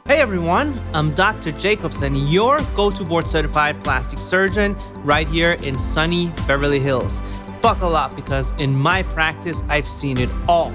Hey everyone, I'm Dr. Jacobson, your go-to board-certified plastic surgeon right here in sunny Beverly Hills. Buckle up because in my practice, I've seen it all.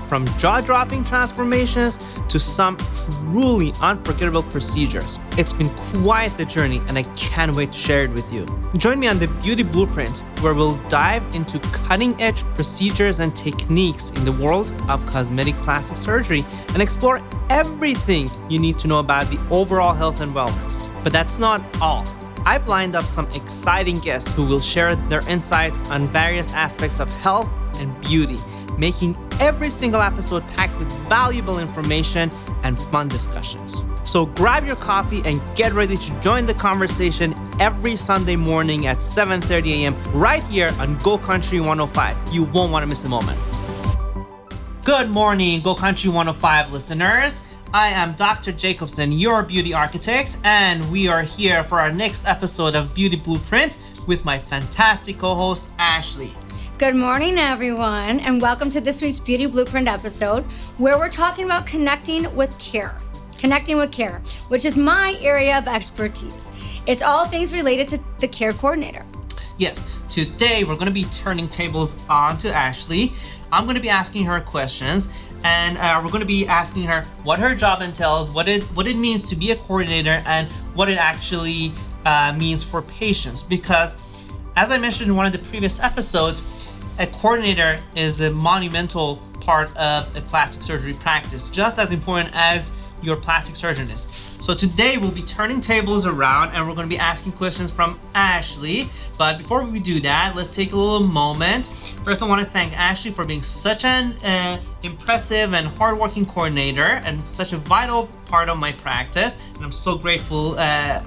From jaw-dropping transformations to some truly unforgettable procedures. It's been quite the journey and I can't wait to share it with you. Join me on the Beauty Blueprint, where we'll dive into cutting-edge procedures and techniques in the world of cosmetic plastic surgery and explore everything you need to know about the overall health and wellness. But that's not all. I've lined up some exciting guests who will share their insights on various aspects of health and beauty, making every single episode packed with valuable information and fun discussions. So grab your coffee and get ready to join the conversation every Sunday morning at 7:30 a.m. right here on Go Country 105. You won't want to miss a moment. Good morning, Go Country 105 listeners. I am Dr. Jacobson, your beauty architect, and we are here for our next episode of Beauty Blueprint with my fantastic co-host, Ashley. Good morning, everyone, and welcome to this week's Beauty Blueprint episode, where we're talking about connecting with care, which is my area of expertise. It's all things related to the care coordinator. Yes, today we're going to be turning tables on to Ashley. I'm going to be asking her questions, and we're going to be asking her what her job entails, what it means to be a coordinator, and what it actually means for patients. Because, as I mentioned in one of the previous episodes, a coordinator is a monumental part of a plastic surgery practice, just as important as your plastic surgeon is. So today we'll be turning tables around and we're going to be asking questions from Ashley. But before we do that, let's take a little moment. First, I want to thank Ashley for being such an impressive and hardworking coordinator and such a vital part of my practice. And I'm so grateful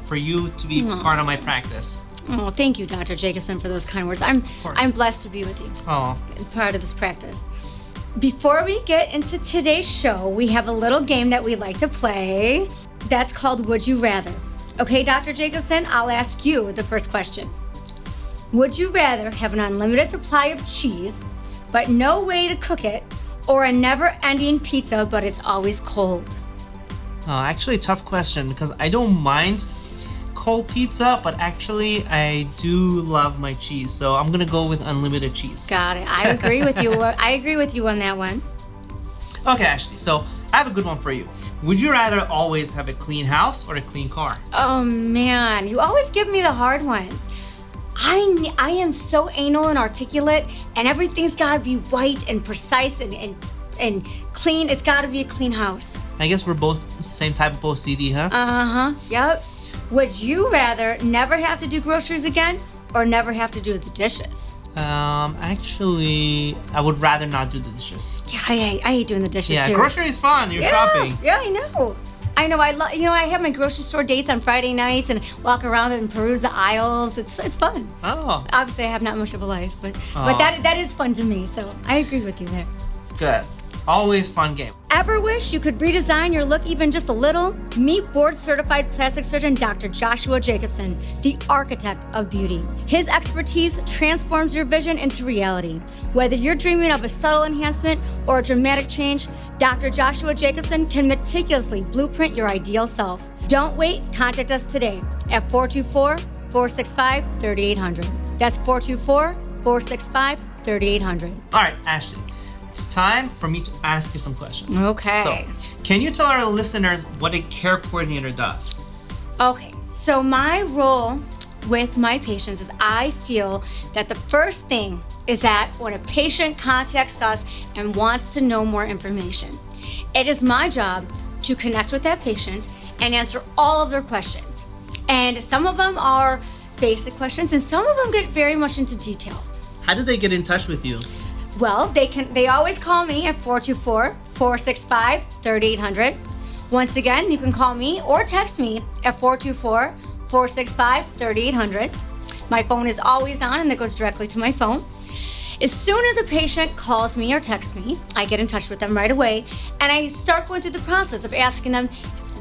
for you to be part of my practice. Oh, thank you, Dr. Jacobson, for those kind words. I'm blessed to be with you. Oh, Part of this practice. Before we get into today's show, we have a little game that we like to play. That's called Would You Rather. Okay, Dr. Jacobson, I'll ask you the first question. Would you rather have an unlimited supply of cheese, but no way to cook it, or a never-ending pizza, but it's always cold? actually, tough question because I don't mind cold pizza, but actually I do love my cheese, so I'm gonna go with unlimited cheese. Got it. I agree with you. I agree with you on that one. Okay, Ashley, so I have a good one for you. Would you rather always have a clean house or a clean car? Oh man, you always give me the hard ones. I am so anal and articulate, and everything's got to be white and precise and clean. It's got to be a clean house. I guess we're both the same type of OCD, huh? Uh-huh, yep. Would you rather never have to do groceries again or never have to do the dishes? Actually, I would rather not do the dishes. Yeah, I hate doing the dishes too. Yeah, grocery is fun. You're shopping. Yeah, I know. I have my grocery store dates on Friday nights and walk around and peruse the aisles. It's fun. Oh. Obviously, I have not much of a life, but that is fun to me. So I agree with you there. Good. Always fun game. Ever wish you could redesign your look even just a little? Meet board-certified plastic surgeon Dr. Joshua Jacobson, the architect of beauty. His expertise transforms your vision into reality. Whether you're dreaming of a subtle enhancement or a dramatic change, Dr. Joshua Jacobson can meticulously blueprint your ideal self. Don't wait, contact us today at 424-465-3800. That's 424-465-3800. All right, Ashley. It's time for me to ask you some questions. Okay. So, can you tell our listeners what a care coordinator does? Okay, so my role with my patients is I feel that the first thing is that when a patient contacts us and wants to know more information, it is my job to connect with that patient and answer all of their questions. And some of them are basic questions and some of them get very much into detail. How do they get in touch with you? Well, they always call me at 424-465-3800. Once again, you can call me or text me at 424-465-3800. My phone is always on and it goes directly to my phone. As soon as a patient calls me or texts me, I get in touch with them right away and I start going through the process of asking them,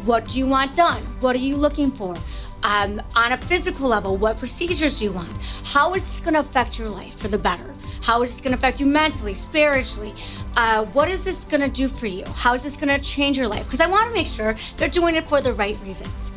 what do you want done? What are you looking for? On a physical level, what procedures do you want? How is this going to affect your life for the better? How is this going to affect you mentally, spiritually? What is this going to do for you? How is this going to change your life? Because I want to make sure they're doing it for the right reasons.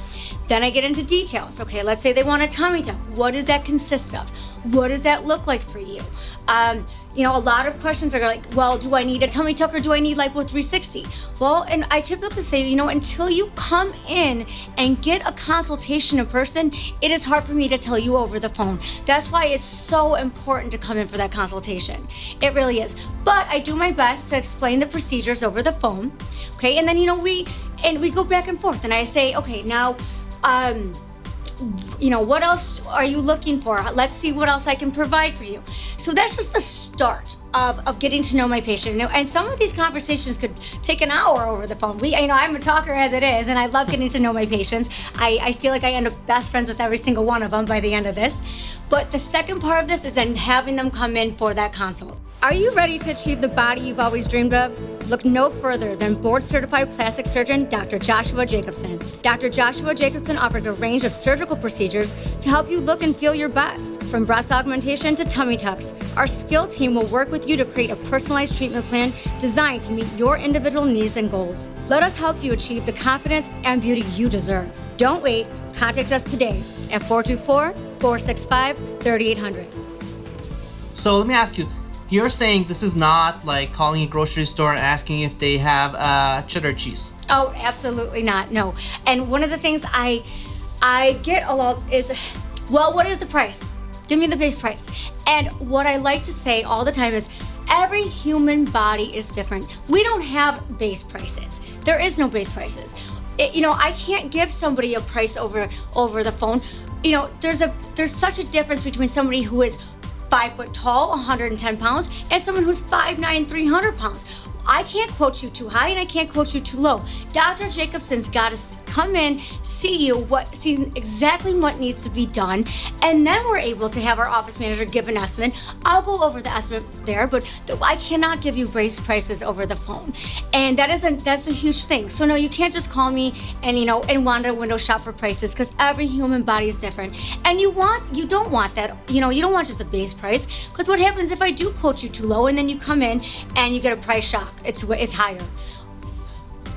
Then I get into details. Okay, let's say they want a tummy tuck. What does that consist of? What does that look like for you? A lot of questions are like, well, do I need a tummy tuck or do I need Lipo 360? Well, and I typically say, until you come in and get a consultation in person, it is hard for me to tell you over the phone. That's why it's so important to come in for that consultation. It really is. But I do my best to explain the procedures over the phone. Okay, and then, we go back and forth and I say, okay, now, what else are you looking for? Let's see what else I can provide for you. So that's just the start of getting to know my patient. And some of these conversations could take an hour over the phone. I'm a talker as it is, and I love getting to know my patients. I feel like I end up best friends with every single one of them by the end of this. But the second part of this is then having them come in for that consult. Are you ready to achieve the body you've always dreamed of? Look no further than board-certified plastic surgeon Dr. Joshua Jacobson. Dr. Joshua Jacobson offers a range of surgical procedures to help you look and feel your best. From breast augmentation to tummy tucks, our skilled team will work with you to create a personalized treatment plan designed to meet your individual needs and goals. Let us help you achieve the confidence and beauty you deserve. Don't wait. Contact us today at 424-465-3800. So let me ask you, you're saying this is not like calling a grocery store and asking if they have cheddar cheese? Oh, absolutely not. No. And one of the things I get a lot is, well, what is the price? Give me the base price. And what I like to say all the time is, every human body is different. We don't have base prices. There is no base prices. I can't give somebody a price over the phone. There's such a difference between somebody who is 5 foot tall, 110 pounds, and someone who's 5'9", 300 pounds. I can't quote you too high and I can't quote you too low. Dr. Jacobson's got to come in, see exactly what needs to be done, and then we're able to have our office manager give an estimate. I'll go over the estimate there, but I cannot give you base prices over the phone, and that's a huge thing. So no, you can't just call me and want to window shop for prices, because every human body is different, and you don't want that. You don't want just a base price, because what happens if I do quote you too low and then you come in and you get a price shock? It's higher.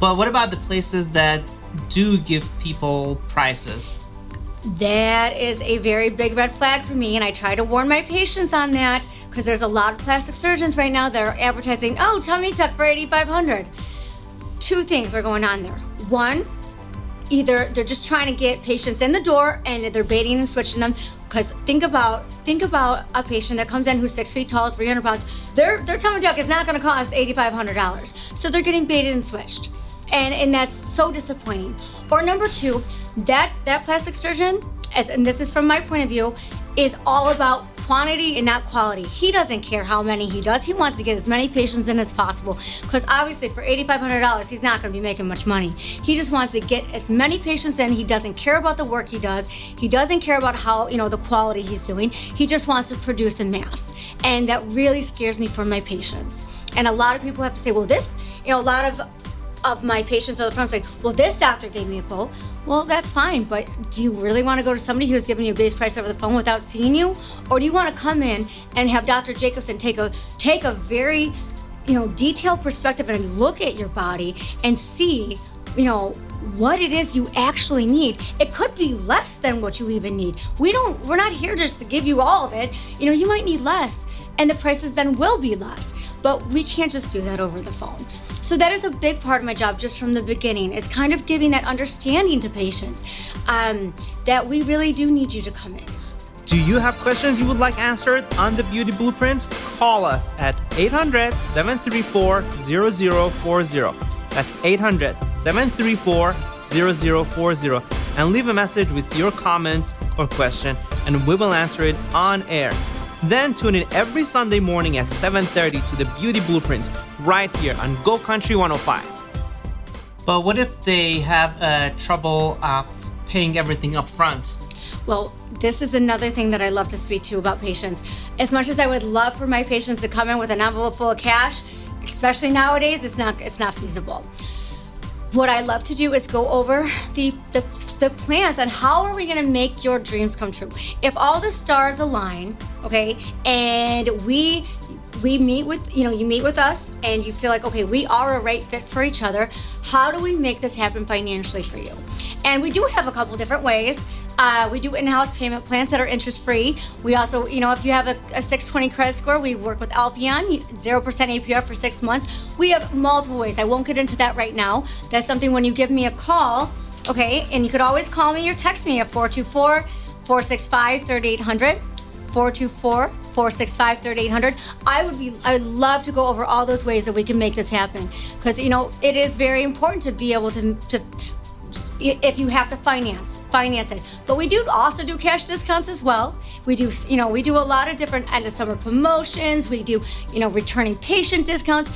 But what about the places that do give people prices? That is a very big red flag for me, and I try to warn my patients on that, because there's a lot of plastic surgeons right now that are advertising, oh, tummy tuck for $8,500. Two things are going on there. One, either they're just trying to get patients in the door and they're baiting and switching them. Because think about a patient that comes in who's 6 feet tall, 300 pounds. Their tummy tuck is not going to cost $8,500. So they're getting baited and switched. And that's so disappointing. Or number two, that plastic surgeon, and this is from my point of view, is all about quantity and not quality. He doesn't care how many he does. He wants to get as many patients in as possible, because obviously for $8,500, he's not going to be making much money. He just wants to get as many patients in. He doesn't care about the work he does. He doesn't care about how, the quality he's doing. He just wants to produce in mass. And that really scares me for my patients. And a lot of people have to say, well, this, a lot of my patients on the front say, well, this doctor gave me a quote. Well, that's fine, but do you really want to go to somebody who's giving you a base price over the phone without seeing you? Or do you want to come in and have Dr. Jacobson take a very, detailed perspective and look at your body and see, what it is you actually need? It could be less than what you even need. We're not here just to give you all of it. You might need less, and the prices then will be less, but we can't just do that over the phone. So that is a big part of my job just from the beginning. It's kind of giving that understanding to patients that we really do need you to come in. Do you have questions you would like answered on the Beauty Blueprint? Call us at 800-734-0040. That's 800-734-0040, and leave a message with your comment or question, and we will answer it on air. Then tune in every Sunday morning at 7:30 to the Beauty Blueprint right here on Go Country 105. But what if they have trouble paying everything up front? Well, this is another thing that I love to speak to about patients. As much as I would love for my patients to come in with an envelope full of cash, especially nowadays, it's not feasible. what I love to do is go over the plans on how are we going to make your dreams come true. If all the stars align, okay, and we meet with, you meet with us and you feel like, okay, we are a right fit for each other, how do we make this happen financially for you? And we do have a couple different ways. We do in-house payment plans that are interest-free. We also, if you have a 620 credit score, we work with Alpheon, 0% APR for 6 months. We have multiple ways. I won't get into that right now. That's something when you give me a call, okay? And you could always call me or text me at 424-465-3800, 424-465-3800. I would love to go over all those ways that we can make this happen. Because, it is very important to be able to if you have to finance it. But we do also do cash discounts as well. We do a lot of different end of summer promotions. We do, returning patient discounts.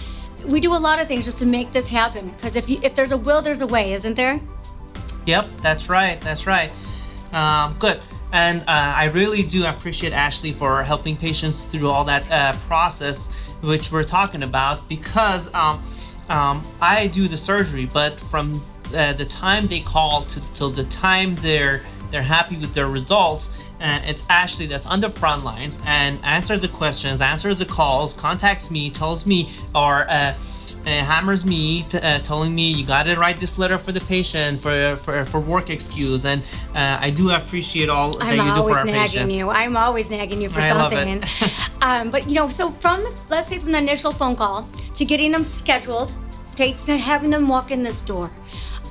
We do a lot of things just to make this happen. Because if there's a will, there's a way, isn't there? Yep, that's right. Good. And I really do appreciate Ashley for helping patients through all that process, which we're talking about, because I do the surgery, but from the time they call till the time they're happy with their results, it's Ashley that's on the front lines and answers the questions, answers the calls, contacts me, tells me, or hammers me, telling me you got to write this letter for the patient for work excuse. And I do appreciate all that you do for our patients. I'm always nagging you for something. But so let's say from the initial phone call to getting them scheduled, okay, to having them walk in this door.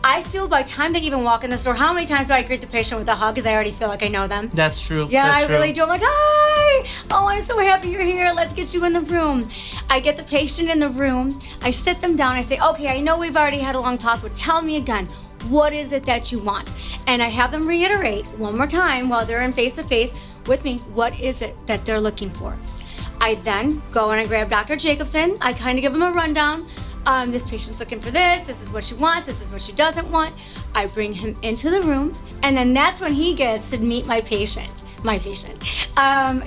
I feel by the time they even walk in the store, how many times do I greet the patient with a hug because I already feel like I know them? That's true. Yeah, That's I true. really do. I'm like, hi! Oh, I'm so happy you're here. Let's get you in the room. I get the patient in the room. I sit them down. I say, okay, I know we've already had a long talk, but tell me again, what is it that you want? And I have them reiterate one more time while they're in face-to-face with me, what is it that they're looking for? I then go and I grab Dr. Jacobson. I kind of give them a rundown. This patient's looking for this is what she wants, this is what she doesn't want. I bring him into the room, and then that's when he gets to meet my patient. And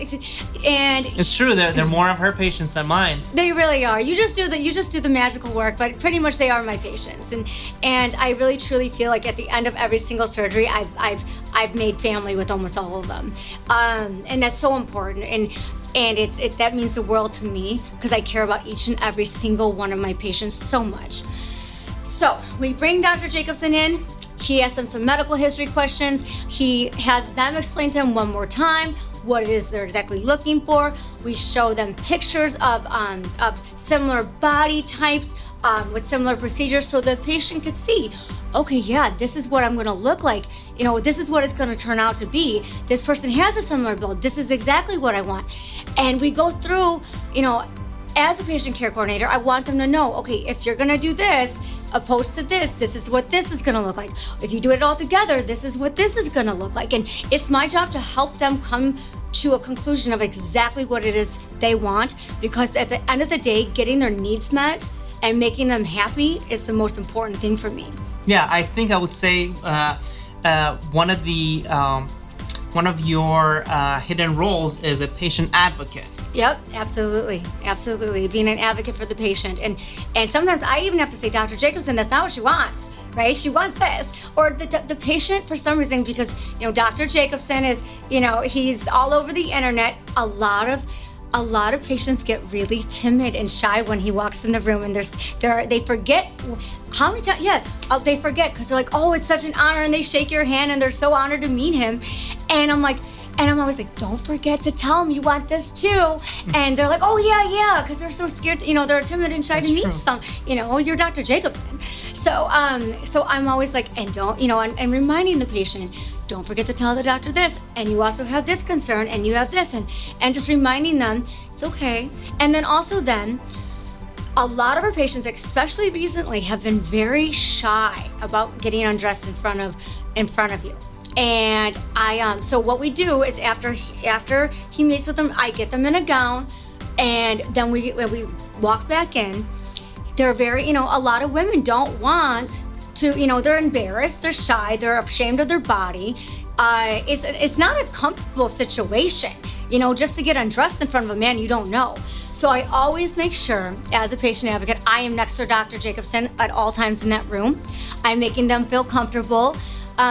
it's true, they're more of her patients than mine. They really are. You just do the magical work, but pretty much they are my patients. And I really truly feel like at the end of every single surgery, I've made family with almost all of them. And that's so important. And that means the world to me because I care about each and every single one of my patients so much. So we bring Dr. Jacobson in. He asks them some medical history questions. He has them explain to him one more time what it is they're exactly looking for. We show them pictures of similar body types with similar procedures so the patient could see, okay, yeah, this is what I'm gonna look like. This is what it's gonna turn out to be. This person has a similar build. This is exactly what I want. And we go through, as a patient care coordinator, I want them to know, okay, if you're gonna do this, opposed to this is what this is gonna look like. If you do it all together, this is what this is gonna look like. And it's my job to help them come to a conclusion of exactly what it is they want, because at the end of the day, getting their needs met and making them happy is the most important thing for me. Yeah, I think I would say one of your hidden roles is a patient advocate. Yep, absolutely. Being an advocate for the patient. And sometimes I even have to say, Dr. Jacobson, that's not what she wants, right? She wants this. Or the patient, for some reason, because, Dr. Jacobson is, he's all over the internet. A lot of patients get really timid and shy when he walks in the room, and they forget how many times. Yeah, they forget because they're like, oh, it's such an honor, and they shake your hand and they're so honored to meet him. And I'm always like, don't forget to tell them you want this too. And they're like, oh yeah, because they're so scared. They're timid and shy to meet some. You're Dr. Jacobson. So I'm always like, and don't, and reminding the patient, don't forget to tell the doctor this, and you also have this concern, and you have this, and just reminding them it's okay. And then also a lot of our patients, especially recently, have been very shy about getting undressed in front of you. And so what we do is after he meets with them, I get them in a gown, and then when we walk back in, they're very, a lot of women don't want to, they're embarrassed, they're shy, they're ashamed of their body. It's not a comfortable situation. just to get undressed in front of a man you don't know. So I always make sure, as a patient advocate, I am next to Dr. Jacobson at all times in that room. I'm making them feel comfortable.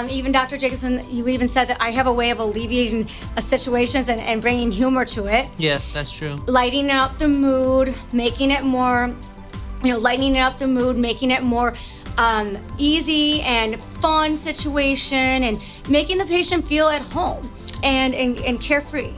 Even Dr. Jacobson, you even said that I have a way of alleviating situations and bringing humor to it. Yes, that's true. Lightening up the mood, making it more, lightening up the mood, making it more easy and fun situation, and making the patient feel at home and carefree.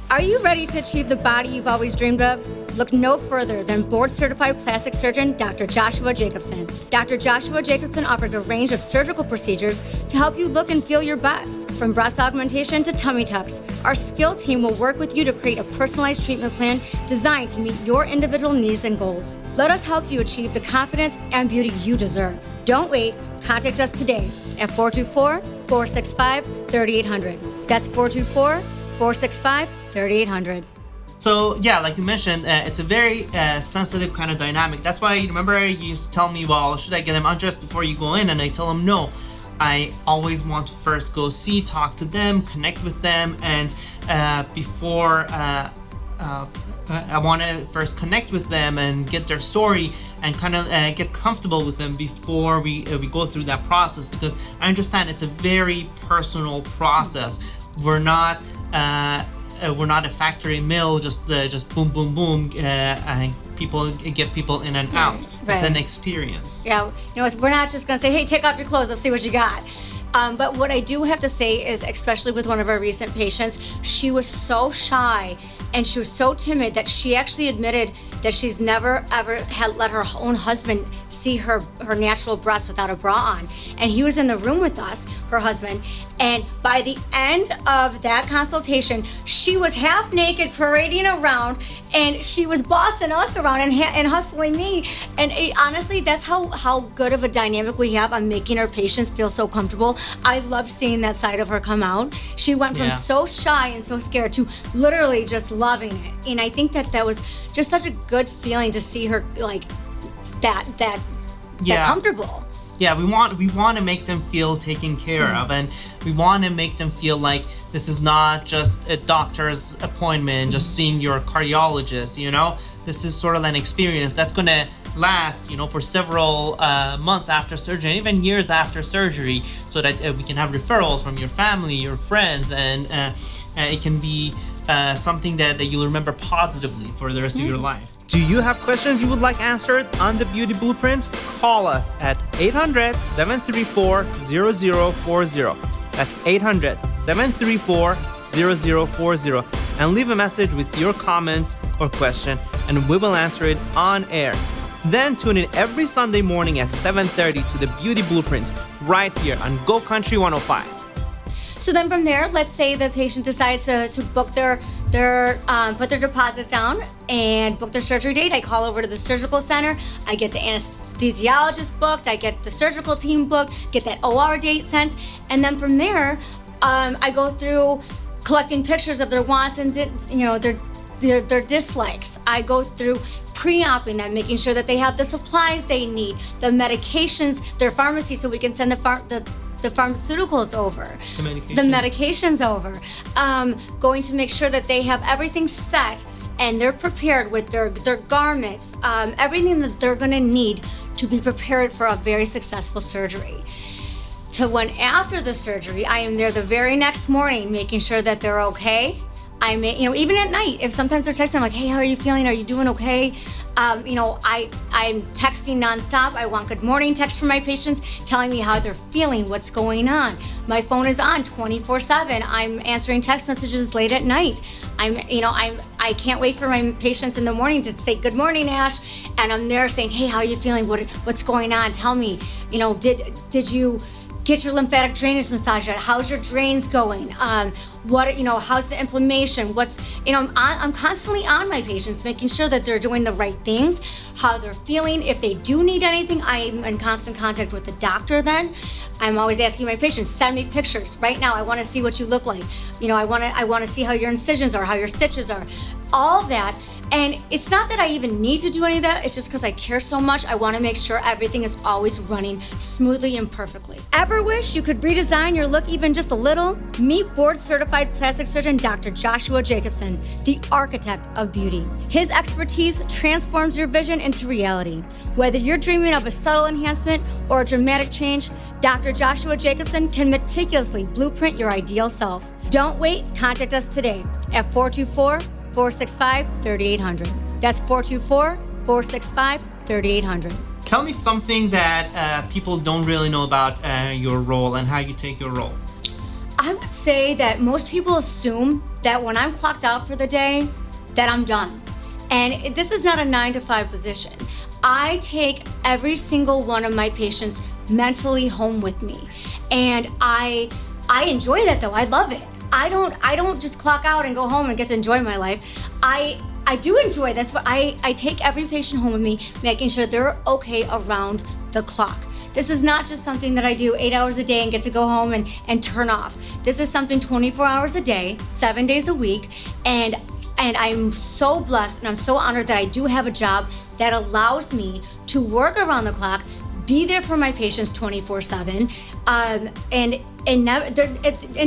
Are you ready to achieve the body you've always dreamed of? Look no further than board-certified plastic surgeon Dr. Joshua Jacobson. Dr. Joshua Jacobson offers a range of surgical procedures to help you look and feel your best. From breast augmentation to tummy tucks, our skilled team will work with you to create a personalized treatment plan designed to meet your individual needs and goals. Let us help you achieve the confidence and beauty you deserve. Don't wait. Contact us today at 424-465-3800. That's 424-465-3800. So yeah, like you mentioned, it's a very sensitive kind of dynamic. That's why, remember, you used to tell me, well, should I get them undressed before you go in? And I tell them no. I always want to first go see, talk to them, connect with them, and before I want to first connect with them and get their story and kind of get comfortable with them before we go through that process, because I understand it's a very personal process. We're not a factory mill, just boom, boom, boom, and get people in and out. Right. It's an experience. Yeah, we're not just gonna say, hey, take off your clothes, let's see what you got. But what I do have to say is, especially with one of our recent patients, she was so shy and she was so timid that she actually admitted that she's never ever had let her own husband see her natural breasts without a bra on. And he was in the room with us, her husband, and by the end of that consultation, she was half naked parading around, and she was bossing us around and hustling me. And honestly, that's how good of a dynamic we have on making our patients feel so comfortable. I love seeing that side of her come out. She went from so shy and so scared to literally just loving it. And I think that was just such a good feeling to see her like that comfortable. Yeah, we want to make them feel taken care of, and we want to make them feel like this is not just a doctor's appointment, just seeing your cardiologist. This is sort of an experience that's going to last, for several months after surgery, and even years after surgery, so that we can have referrals from your family, your friends, and it can be something that you'll remember positively for the rest of your life. Do you have questions you would like answered on the Beauty Blueprint? Call us at 800-734-0040. That's 800-734-0040, and leave a message with your comment or question, and we will answer it on air. Then tune in every Sunday morning at 7:30 to the Beauty Blueprint right here on Go Country 105. So then from there, let's say the patient decides to book put their deposit down and book their surgery date. I call over to the surgical center. I get the anesthesiologist booked. I get the surgical team booked, get that OR date sent. And then from there, I go through collecting pictures of their wants and their dislikes. I go through pre-oping them, making sure that they have the supplies they need, the medications, their pharmacy, so we can send the pharmaceuticals over, the medications over, going to make sure that they have everything set and they're prepared with their garments, everything that they're going to need to be prepared for a very successful surgery. To when after the surgery, I am there the very next morning, making sure that they're okay. I may, even at night, if sometimes they're texting, I'm like, hey, how are you feeling? Are you doing okay? I'm texting nonstop. I want good morning texts from my patients telling me how they're feeling, what's going on. My phone is on 24/7. I'm answering text messages late at night. I can't wait for my patients in the morning to say, good morning, Ash. And I'm there saying, hey, how are you feeling? What's going on? Tell me, did you get your lymphatic drainage massage yet? How's your drains going? How's the inflammation? I'm constantly on my patients, making sure that they're doing the right things, how they're feeling. If they do need anything, I'm in constant contact with the doctor then. I'm always asking my patients, send me pictures. Right now, I want to see what you look like. I want to see how your incisions are, how your stitches are, all that. And it's not that I even need to do any of that, it's just because I care so much. I want to make sure everything is always running smoothly and perfectly. Ever wish you could redesign your look even just a little? Meet board-certified plastic surgeon Dr. Joshua Jacobson, the architect of beauty. His expertise transforms your vision into reality. Whether you're dreaming of a subtle enhancement or a dramatic change, Dr. Joshua Jacobson can meticulously blueprint your ideal self. Don't wait, contact us today at 424-465-3800. That's 424-465-3800. Tell me something that people don't really know about your role and how you take your role. I would say that most people assume that when I'm clocked out for the day, that I'm done. And this is not a 9-to-5 position. I take every single one of my patients mentally home with me. And I enjoy that though, I love it. I don't just clock out and go home and get to enjoy my life. I do enjoy this, but I take every patient home with me, making sure they're okay around the clock. This is not just something that I do 8 hours a day and get to go home and turn off. This is something 24 hours a day, 7 days a week, and I'm so blessed and I'm so honored that I do have a job that allows me to work around the clock, be there for my patients 24/7, and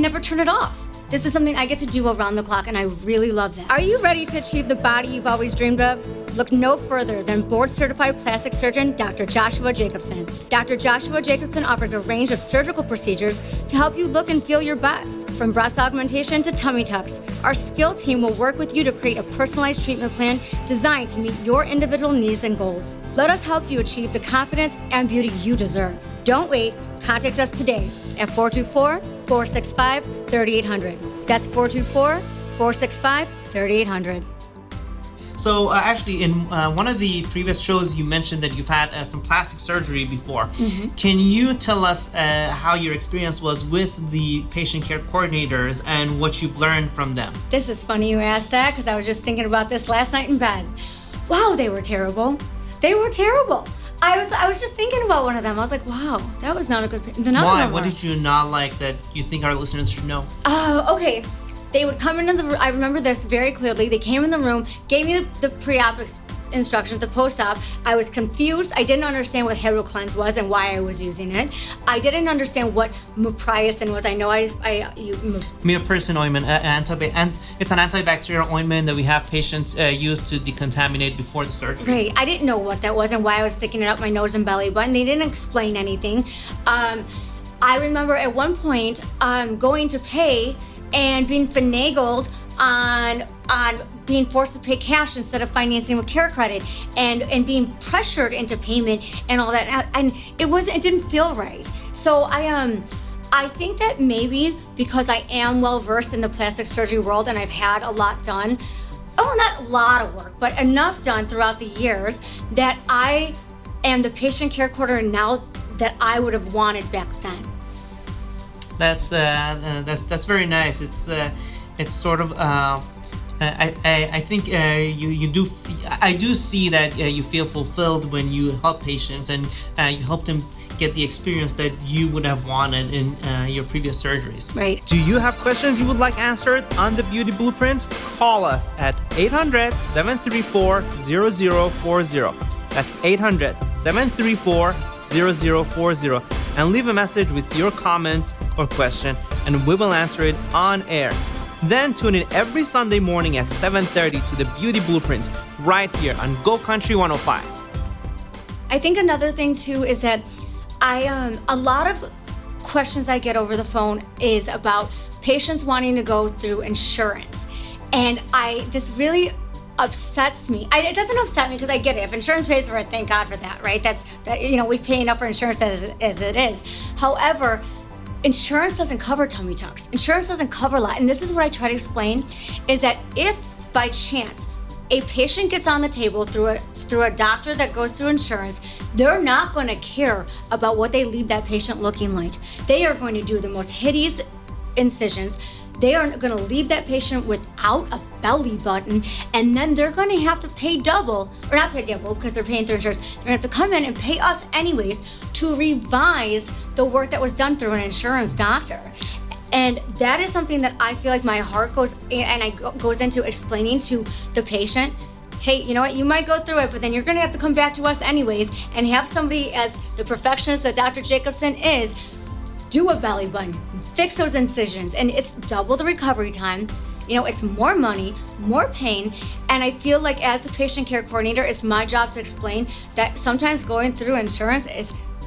never turn it off. This is something I get to do around the clock, and I really love that. Are you ready to achieve the body you've always dreamed of? Look no further than board-certified plastic surgeon Dr. Joshua Jacobson. Dr. Joshua Jacobson offers a range of surgical procedures to help you look and feel your best. From breast augmentation to tummy tucks, our skilled team will work with you to create a personalized treatment plan designed to meet your individual needs and goals. Let us help you achieve the confidence and beauty you deserve. Don't wait. Contact us today at 424-465-3800. That's 424-465-3800. So actually, in one of the previous shows, you mentioned that you've had some plastic surgery before. Mm-hmm. Can you tell us how your experience was with the patient care coordinators and what you've learned from them? This is funny you asked that, because I was just thinking about this last night in bed. Wow, they were terrible. They were terrible. I was just thinking about one of them. I was like, wow, that was not a good. Why? What did you not like that you think our listeners should know? Okay. They would come into the room. I remember this very clearly. They came in the room, gave me the pre-op instructions, the post-op. I was confused. I didn't understand what HeroCleanse was and why I was using it. I didn't understand what Mupriacin was. I know Miopersin ointment, and it's an antibacterial ointment that we have patients use to decontaminate before the surgery. Right. I didn't know what that was and why I was sticking it up my nose and belly button. They didn't explain anything. I remember at one point going to pay and being finagled on being forced to pay cash instead of financing with Care Credit, and being pressured into payment and all that, and it didn't feel right. So I think that maybe because I am well versed in the plastic surgery world and I've had a lot done, not a lot of work, but enough done throughout the years, that I am the patient care coordinator now that I would have wanted back then. That's very nice. It's sort of I think you do. I do see that you feel fulfilled when you help patients and you help them get the experience that you would have wanted in your previous surgeries. Right. Do you have questions you would like answered on the Beauty Blueprint? Call us at 800-734-0040. That's 800-734-0040, and leave a message with your comment or question, and we will answer it on air. Then tune in every Sunday morning at 7:30 to the Beauty Blueprint right here on Go Country 105. I think another thing too is that a lot of questions I get over the phone is about patients wanting to go through insurance, and this really upsets me. It doesn't upset me because I get it. If insurance pays for it, thank God for that, right? We pay enough for insurance as it is. However, insurance doesn't cover tummy tucks. Insurance doesn't cover a lot. And this is what I try to explain, is that if by chance a patient gets on the table through a doctor that goes through insurance, they're not going to care about what they leave that patient looking like. They are going to do the most hideous incisions. They are going to leave that patient without a belly button, and then they're going to have to pay double, or not pay double because they're paying through insurance. They're going to have to come in and pay us anyways to revise the work that was done through an insurance doctor. And that is something that I feel like my heart goes into explaining to the patient. hey, you know what, you might go through it, but then you're gonna have to come back to us anyways and have somebody, as the perfectionist that Dr. Jacobson is, do a belly button, fix those incisions, and it's double the recovery time. You know, it's more money, more pain, and I feel like as a patient care coordinator, it's my job to explain that sometimes going through insurance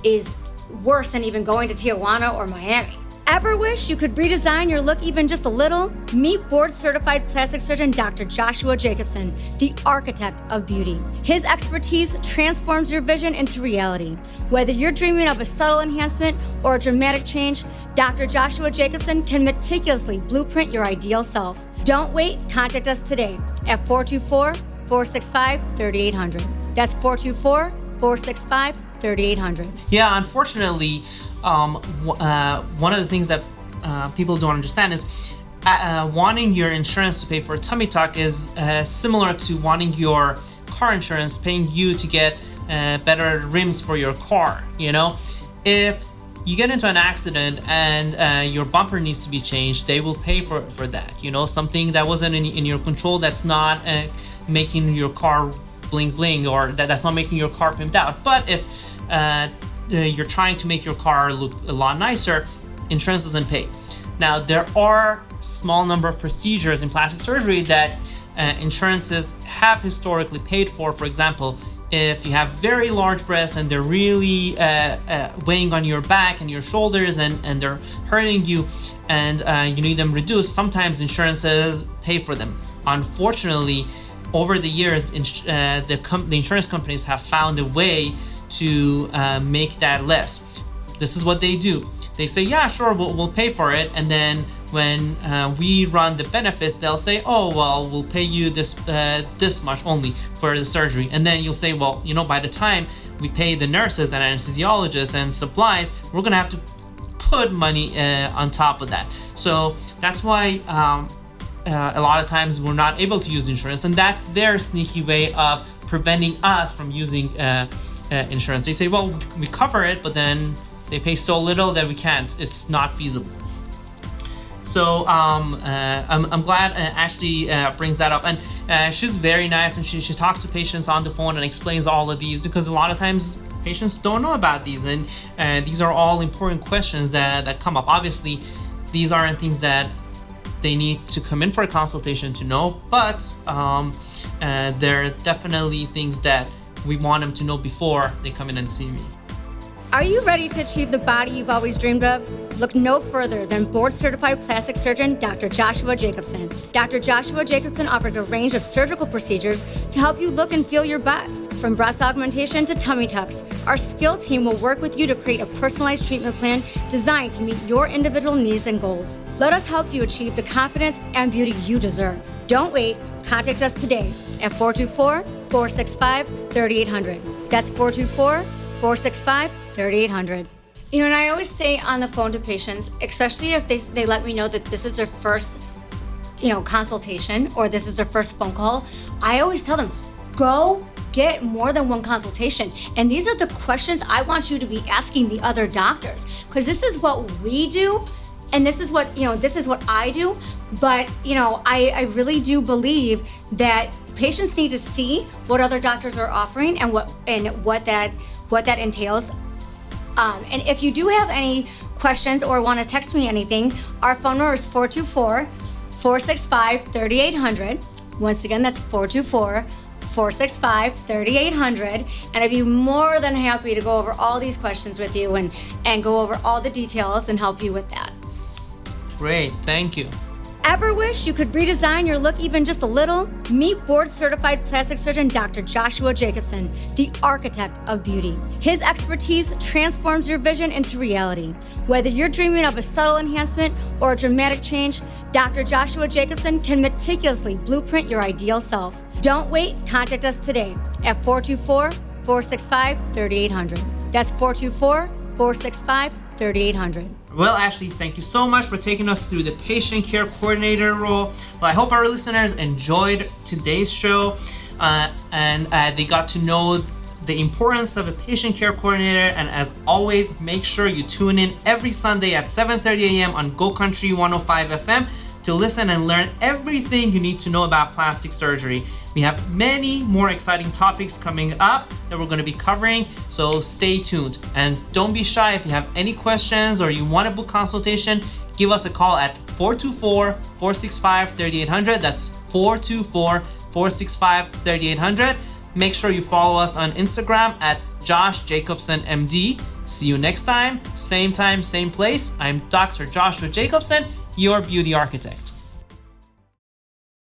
is worse than even going to Tijuana or Miami. Ever wish you could redesign your look even just a little? Meet board-certified plastic surgeon Dr. Joshua Jacobson, the architect of beauty. His expertise transforms your vision into reality. Whether you're dreaming of a subtle enhancement or a dramatic change, Dr. Joshua Jacobson can meticulously blueprint your ideal self. Don't wait, contact us today at 424-465-3800. That's 424-465-3800. Yeah, unfortunately, one of the things that people don't understand is wanting your insurance to pay for a tummy tuck is similar to wanting your car insurance paying you to get better rims for your car. You know, if you get into an accident and your bumper needs to be changed, they will pay for that. You know, something that wasn't in your control, that's not making your car bling bling, or that's not making your car pimped out. But if you're trying to make your car look a lot nicer, insurance doesn't pay. Now, there are small number of procedures in plastic surgery that insurances have historically paid for. For example, if you have very large breasts and they're really weighing on your back and your shoulders and they're hurting you and you need them reduced, sometimes insurances pay for them. Unfortunately, over the years, the insurance companies have found a way to make that less. This is what they do. They say, yeah, sure, we'll pay for it. And then when we run the benefits, they'll say, oh, well, we'll pay you this much only for the surgery. And then you'll say, well, you know, by the time we pay the nurses and anesthesiologists and supplies, we're gonna have to put money on top of that. So that's why a lot of times we're not able to use insurance, and that's their sneaky way of preventing us from using insurance. They say, well, we cover it, but then they pay so little that we can't. It's not feasible. So I'm glad Ashley brings that up, and she's very nice, and she talks to patients on the phone and explains all of these, because a lot of times patients don't know about these, and these are all important questions that come up. Obviously, these aren't things that they need to come in for a consultation to know, but they're definitely things that we want them to know before they come in and see me. Are you ready to achieve the body you've always dreamed of? Look no further than board-certified plastic surgeon Dr. Joshua Jacobson. Dr. Joshua Jacobson offers a range of surgical procedures to help you look and feel your best. From breast augmentation to tummy tucks, our skilled team will work with you to create a personalized treatment plan designed to meet your individual needs and goals. Let us help you achieve the confidence and beauty you deserve. Don't wait. Contact us today at 424-465-3800. That's 424-465-3800. You know, and I always say on the phone to patients, especially if they let me know that this is their first, consultation, or this is their first phone call, I always tell them, go get more than one consultation. And these are the questions I want you to be asking the other doctors, because this is what we do, and this is what I do. But, I really do believe that patients need to see what other doctors are offering and what that entails. And if you do have any questions or want to text me anything, our phone number is 424-465-3800. Once again, that's 424-465-3800. And I'd be more than happy to go over all these questions with you and go over all the details and help you with that. Great, thank you. Ever wish you could redesign your look even just a little? Meet board-certified plastic surgeon Dr. Joshua Jacobson, the architect of beauty. His expertise transforms your vision into reality. Whether you're dreaming of a subtle enhancement or a dramatic change, Dr. Joshua Jacobson can meticulously blueprint your ideal self. Don't wait, contact us today at 424-465-3800. That's 424-465-3800. Well, Ashley, thank you so much for taking us through the patient care coordinator role. Well, I hope our listeners enjoyed today's show and they got to know the importance of a patient care coordinator. And as always, make sure you tune in every Sunday at 7:30 a.m. on Go Country 105 FM to listen and learn everything you need to know about plastic surgery. We have many more exciting topics coming up that we're going to be covering, so stay tuned. And don't be shy. If you have any questions or you want to book consultation, give us a call at 424-465-3800. That's 424-465-3800. Make sure you follow us on Instagram at Josh Jacobson MD. See you next time, same place. I'm Dr. Joshua Jacobson, your beauty architect.